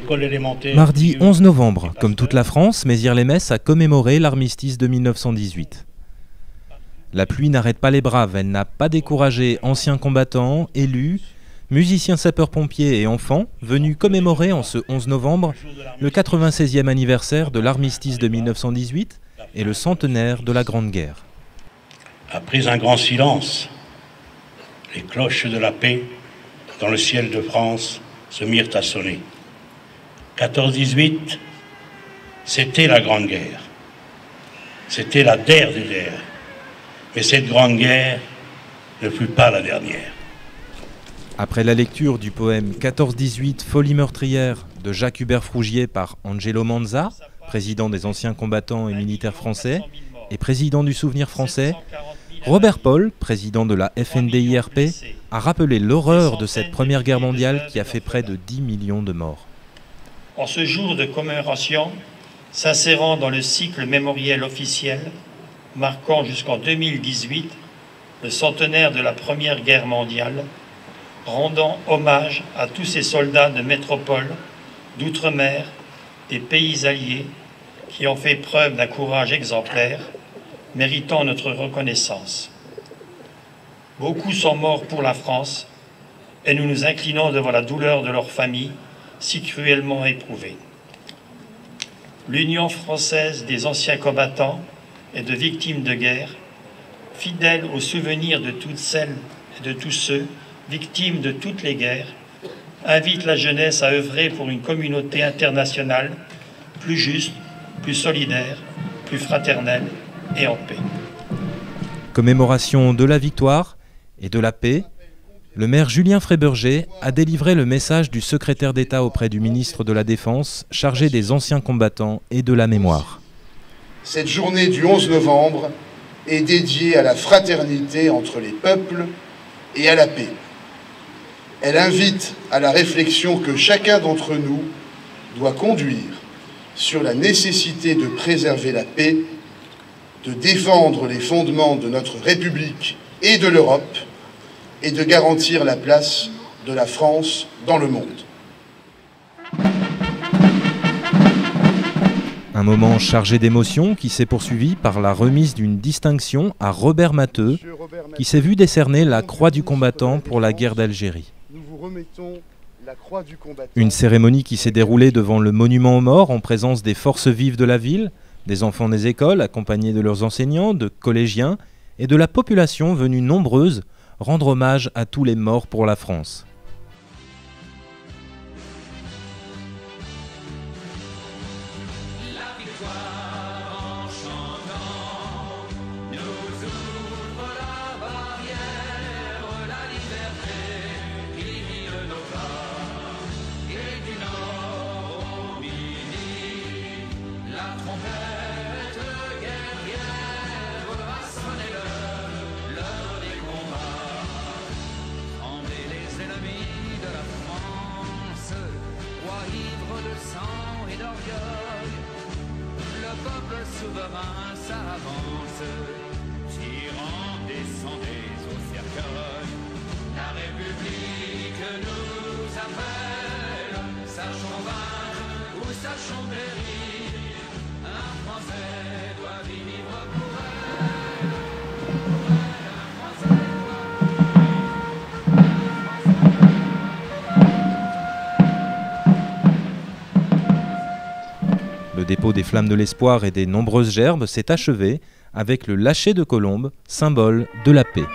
l'école élémentaire. Mardi 11 novembre, comme toute la France, Mézières-les-Messes a commémoré l'armistice de 1918. La pluie n'arrête pas les braves, elle n'a pas découragé anciens combattants, élus, musiciens sapeurs-pompiers et enfants venus commémorer en ce 11 novembre le 96e anniversaire de l'armistice de 1918 et le centenaire de la Grande Guerre. Après un grand silence, les cloches de la paix dans le ciel de France se mirent à sonner. 14-18, c'était la Grande Guerre. C'était la der des guerres. Mais cette Grande Guerre ne fut pas la dernière. Après la lecture du poème 14-18 Folie meurtrière de Jacques Hubert Frougier par Angelo Manza, président des anciens combattants et militaires français et président du Souvenir français, Robert Paul, président de la FNDIRP, a rappelé l'horreur de cette Première Guerre mondiale qui a fait près de 10 millions de morts. En ce jour de commémoration, s'insérant dans le cycle mémoriel officiel, marquant jusqu'en 2018 le centenaire de la Première Guerre mondiale, rendant hommage à tous ces soldats de métropole, d'outre-mer, des pays alliés qui ont fait preuve d'un courage exemplaire, méritant notre reconnaissance. Beaucoup sont morts pour la France et nous nous inclinons devant la douleur de leurs familles si cruellement éprouvées. L'Union française des anciens combattants et de victimes de guerre, fidèle au souvenir de toutes celles et de tous ceux victimes de toutes les guerres, invite la jeunesse à œuvrer pour une communauté internationale plus juste, plus solidaire, plus fraternelle et en paix. Commémoration de la victoire et de la paix, le maire Julien Fréberger a délivré le message du secrétaire d'État auprès du ministre de la Défense, chargé des anciens combattants et de la mémoire. Cette journée du 11 novembre est dédiée à la fraternité entre les peuples et à la paix. Elle invite à la réflexion que chacun d'entre nous doit conduire sur la nécessité de préserver la paix, de défendre les fondements de notre République et de l'Europe et de garantir la place de la France dans le monde. Un moment chargé d'émotions qui s'est poursuivi par la remise d'une distinction à Robert Matteux, qui s'est vu décerner la Croix du combattant pour la guerre d'Algérie. Une cérémonie qui s'est déroulée devant le monument aux morts en présence des forces vives de la ville, des enfants des écoles accompagnés de leurs enseignants, de collégiens et de la population venue nombreuse rendre hommage à tous les morts pour la France. Souverain s'avance, tyran descendez au cercueil. La République nous appelle, sachons vaincre ou sachons périr. Un Français doit vivre pour elle. Un Français Le dépôt des flammes de l'espoir et des nombreuses gerbes s'est achevé avec le lâcher de colombes, symbole de la paix.